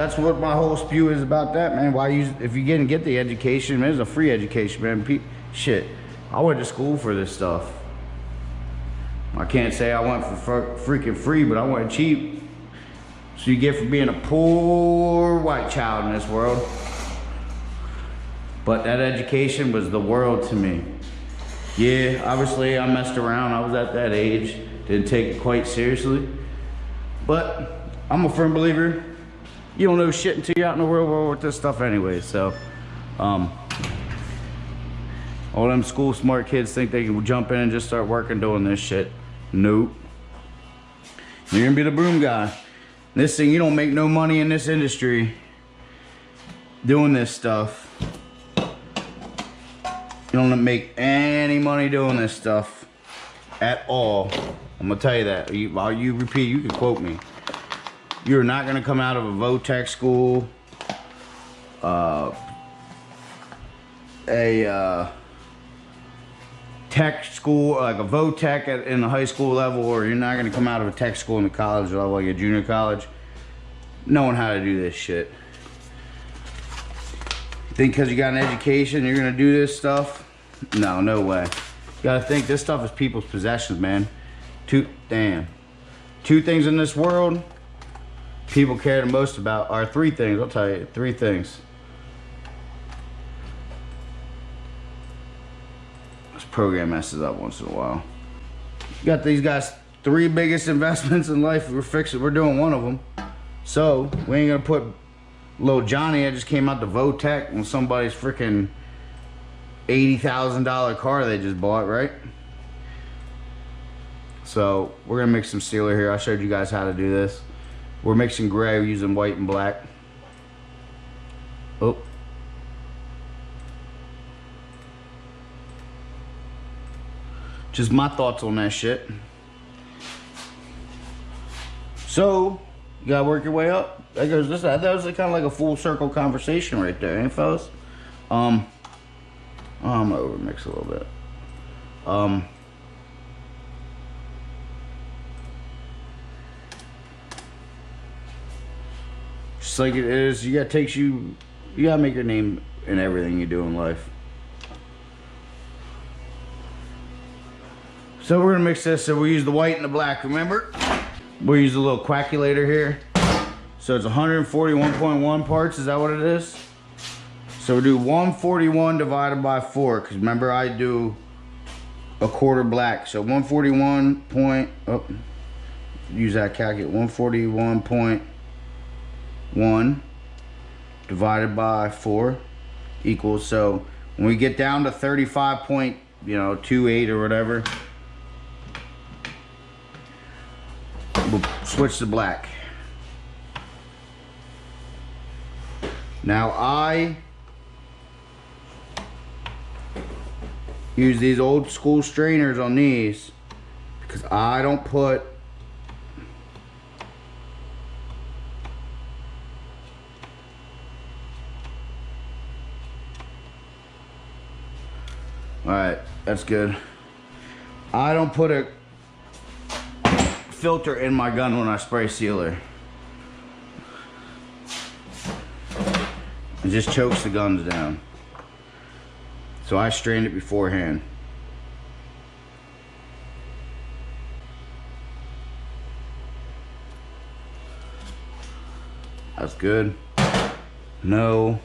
that's what my whole spew is about that, man. Why you, if you didn't get the education, man, it's a free education, man. Shit, I went to school for this stuff. I can't say I went for freaking free, but I went cheap. So you get for being a poor white child in this world. But that education was the world to me. Yeah, obviously I messed around. I was at that age. Didn't take it quite seriously. But I'm a firm believer, you don't know shit until you're out in the real world with this stuff anyway. So, all them school smart kids think they can jump in and just start working doing this shit. Nope. You're gonna be the broom guy. This thing, you don't make no money in this industry doing this stuff. You don't make any money doing this stuff at all. I'm gonna tell you that. While you repeat, you can quote me. You're not gonna come out of a VOTEC school, tech school, like a VOTEC in the high school level, or you're not gonna come out of a tech school in the college level, like a junior college, knowing how to do this shit. You think because you got an education, you're gonna do this stuff? No, no way. You gotta think this stuff is people's possessions, man. Two things in this world people care the most about are three things. I'll tell you, three things. This program messes up once in a while. You got these guys' three biggest investments in life. We're doing one of them. So we ain't gonna put little Johnny that just came out to VOTEC on somebody's freaking $80,000 car they just bought, right? So we're gonna mix some sealer here. I showed you guys how to do this. We're mixing gray, we're using white and black. Oh. Just my thoughts on that shit. So, you gotta work your way up. That was kind of like a full circle conversation right there, ain't fellas? I'm gonna overmix a little bit. Just like it is, you gotta make your name in everything you do in life. So we're gonna mix this, so we use the white and the black, remember? We'll use a little quackulator here. So it's 141.1 parts, is that what it is? So we do 141 divided by 4, because remember I do a quarter black. So 141 point, oh, use that calculator, 141.1 divided by 4 equals, so when we get down to 35.28 or whatever, we'll switch to black. Now I use these old school strainers on these because I don't put alright, that's good. I don't put a filter in my gun when I spray sealer. It just chokes the guns down. So I strain it beforehand. That's good. No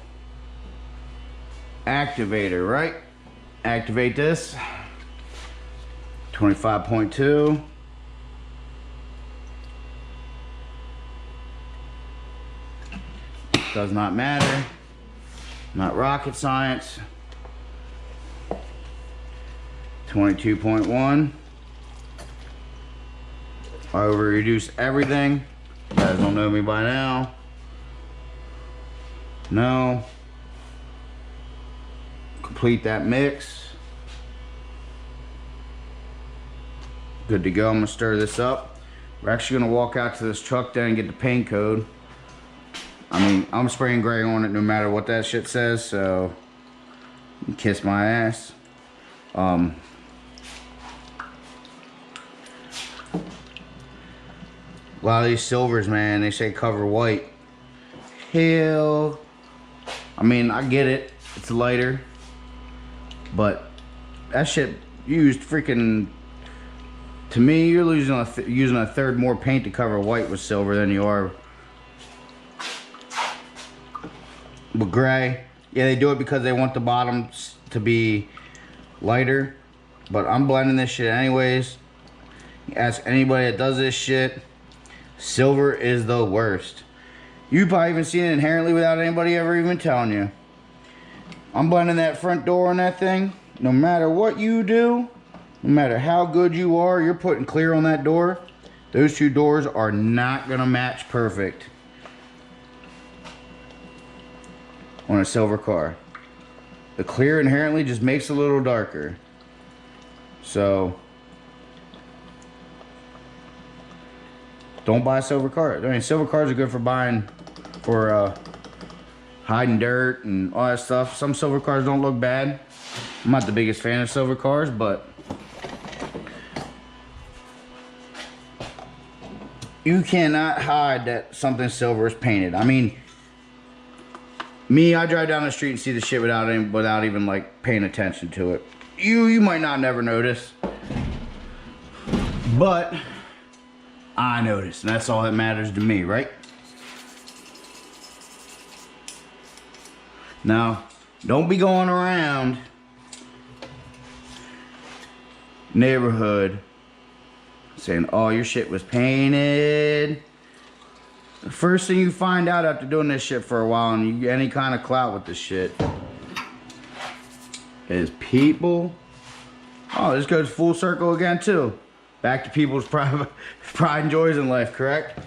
activator, right? Activate this. 25.2. Does not matter. Not rocket science. 22.1. I over reduce everything. You guys don't know me by now. No. Complete that mix. Good to go. I'm gonna stir this up. We're actually gonna walk out to this truck then and get the paint code. I mean, I'm spraying gray on it no matter what that shit says, so kiss my ass. A lot of these silvers, man, they say cover white. hell. I mean, I get it. It's lighter. But that shit used freaking... To me, you're using a third more paint to cover white with silver than you are with gray. Yeah, they do it because they want the bottoms to be lighter. But I'm blending this shit anyways. Ask anybody that does this shit. Silver is the worst. You probably even seen it inherently without anybody ever even telling you. I'm blending that front door on that thing. No matter what you do, no matter how good you are, you're putting clear on that door. Those two doors are not gonna match perfect on a silver car. The clear inherently just makes it a little darker. So don't buy silver cars. I mean, silver cars are good for buying, for hiding dirt and all that stuff. Some silver cars don't look bad. I'm not the biggest fan of silver cars, but you cannot hide that something silver is painted. I mean, me, I drive down the street and see the shit without even like paying attention to it. You might not never notice, but I notice, and that's all that matters to me, right? Now, don't be going around neighborhood saying, oh, your shit was painted. The first thing you find out after doing this shit for a while and you get any kind of clout with this shit is people. Oh, this goes full circle again too. Back to people's pride and joys in life, correct?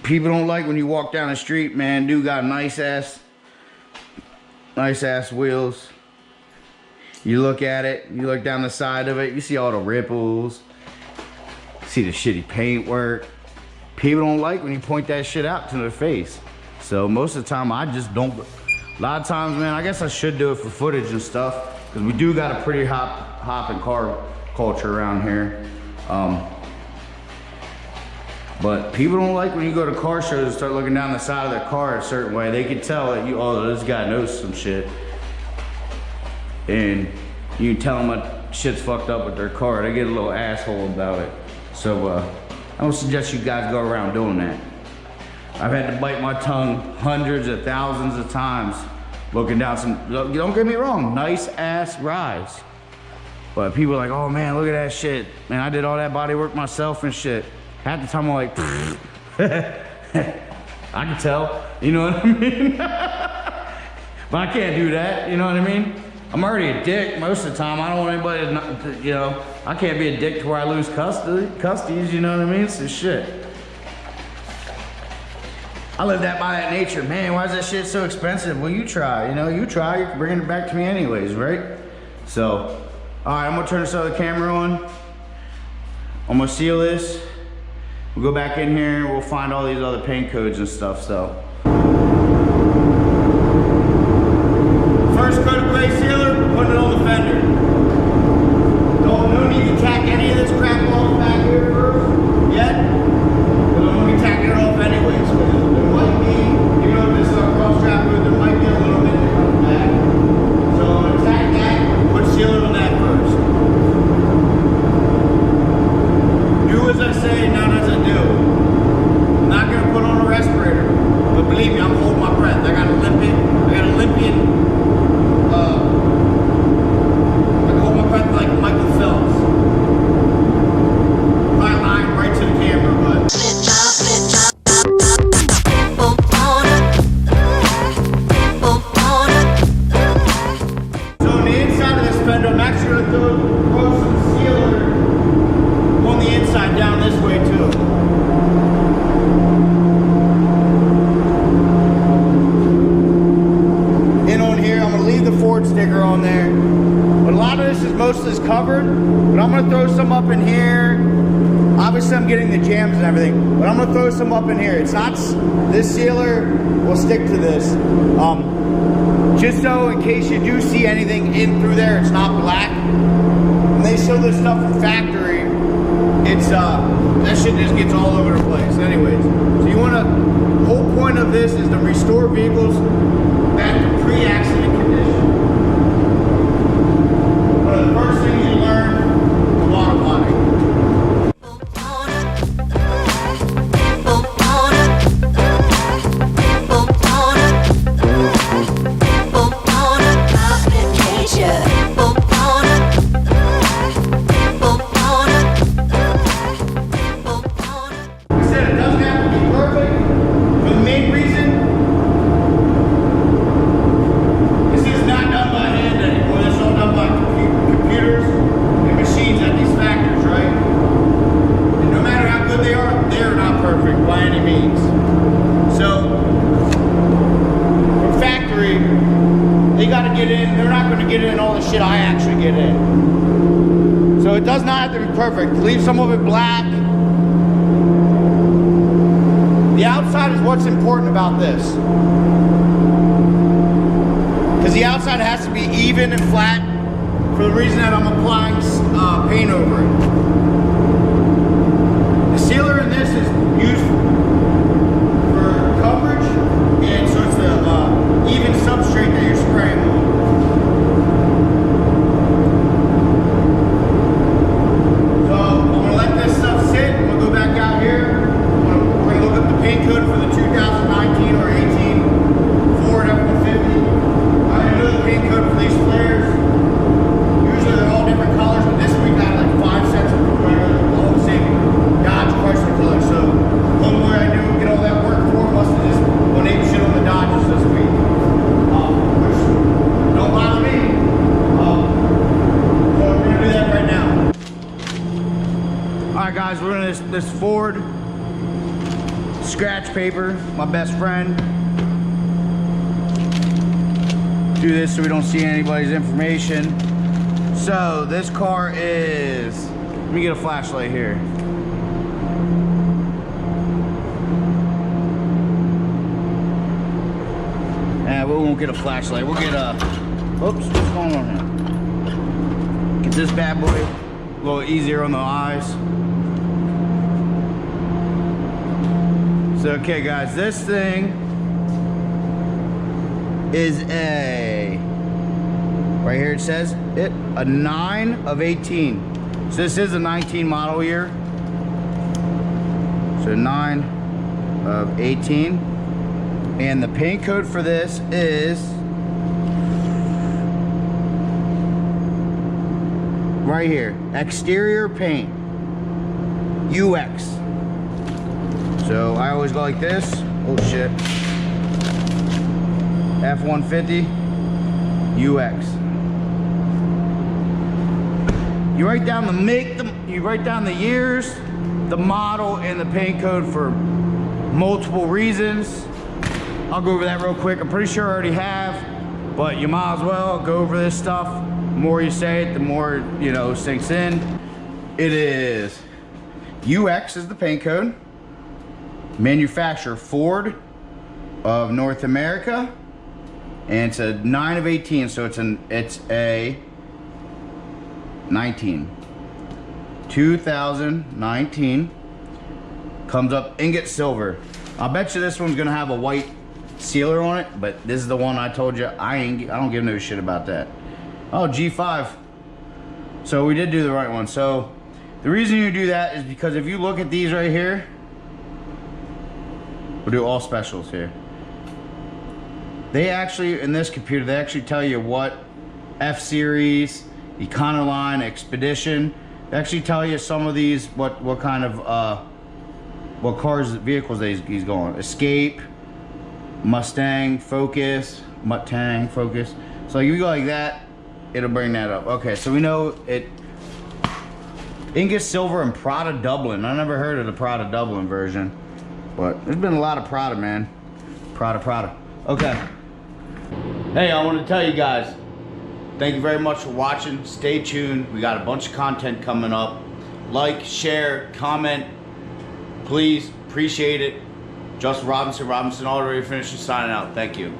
People don't like when you walk down the street, man. Dude got nice ass wheels. You look at it, you look down the side of it, you see all the ripples, see the shitty paint work. People don't like when you point that shit out to their face. So most of the time I just don't. A lot of times, man, I guess I should do it for footage and stuff, because we do got a pretty hopping car culture around here. But people don't like when you go to car shows and start looking down the side of their car a certain way. They can tell that oh, this guy knows some shit. And you tell them what shit's fucked up with their car. They get a little asshole about it. So I don't suggest you guys go around doing that. I've had to bite my tongue hundreds of thousands of times looking down some, don't get me wrong, nice ass rides. But people are like, oh man, look at that shit. Man, I did all that body work myself and shit. Half the time I'm like, I can tell, you know what I mean? But I can't do that, you know what I mean? I'm already a dick most of the time. I don't want anybody to, not, you know, I can't be a dick to where I lose custodies, you know what I mean? So shit. I live that by that nature. Man, why is that shit so expensive? Well, you try, you know, you try, you're bringing it back to me anyways, right? So, all right, I'm gonna turn this other camera on. I'm gonna seal this. We'll go back in here and we'll find all these other paint codes and stuff, so. First coat of gray sealer, put it on the fender. No need to tack any of this crap off back here first yet. But I'm gonna be tacking it off anyways. There might be, you know, this is a cross strap hood, there might be a little bit that comes back. So I'm gonna tack that, put sealer on that first. Do as I say, not as I do. I'm not gonna put on a respirator, but believe me, I'm holding my breath. I got Olympian. I can hold my breath like Michael Phelps. Probably lying right to the camera, but. So on the inside of this fender, I'm actually gonna throw some sealer on the inside down this way too. Ford sticker on there, but a lot of this is mostly covered, but I'm gonna throw some up in here. Obviously I'm getting the jams and everything, but I'm gonna throw some up in here. It's not, this sealer will stick to this, just so in case you do see anything in through there, it's not black. When they show this stuff from factory, it's that shit just gets all over the place anyways. So you want to, whole point of this is to restore vehicles back to pre-accident condition. One of the first things you learn is auto body. Shit I actually get in. So it does not have to be perfect. Leave some of it black. The outside is what's important about this. Because the outside has to be even and flat for the reason that I'm applying paint over it. The sealer in this is used for coverage, and so it's the even substrate that you're spraying on. Guys, we're in this Ford scratch paper, my best friend. Do this so we don't see anybody's information. So this car is, let me get a flashlight here. We won't get a flashlight, we'll get a, oops, what's going on here? Get this bad boy a little easier on the eyes. So, okay guys, this thing is a, right here it says it, a 9 of 18. So this is a 19 model year. So 9 of 18. And the paint code for this is right here, exterior paint, UX. So I always go like this. Oh shit. F-150 UX. You write down the make, you write down the years, the model, and the paint code for multiple reasons. I'll go over that real quick. I'm pretty sure I already have, but you might as well go over this stuff. The more you say it, the more, you know, sinks in. It is UX is the paint code. Manufacturer Ford of North America, and it's a 9 of 18, so it's a 19. 2019. Comes up ingot silver. I bet you this one's gonna have a white sealer on it, but this is the one I told you I don't give no shit about that. Oh, G5. So we did do the right one. So the reason you do that is because if you look at these right here, we'll do all specials here. They actually, in this computer, they actually tell you what F-Series, Econoline, Expedition. They actually tell you some of these, what kind of, what cars, vehicles he's going. Escape, Mustang, Focus, Mustang, Focus. So if you go like that, it'll bring that up. Okay, so we know it, ingot silver and Prada Dublin. I never heard of the Prada Dublin version, but there's been a lot of Prada, man. Prada. Okay. Hey, I want to tell you guys, thank you very much for watching. Stay tuned. We got a bunch of content coming up. Like, share, comment. Please, appreciate it. Justin Robinson, already finished signing out. Thank you.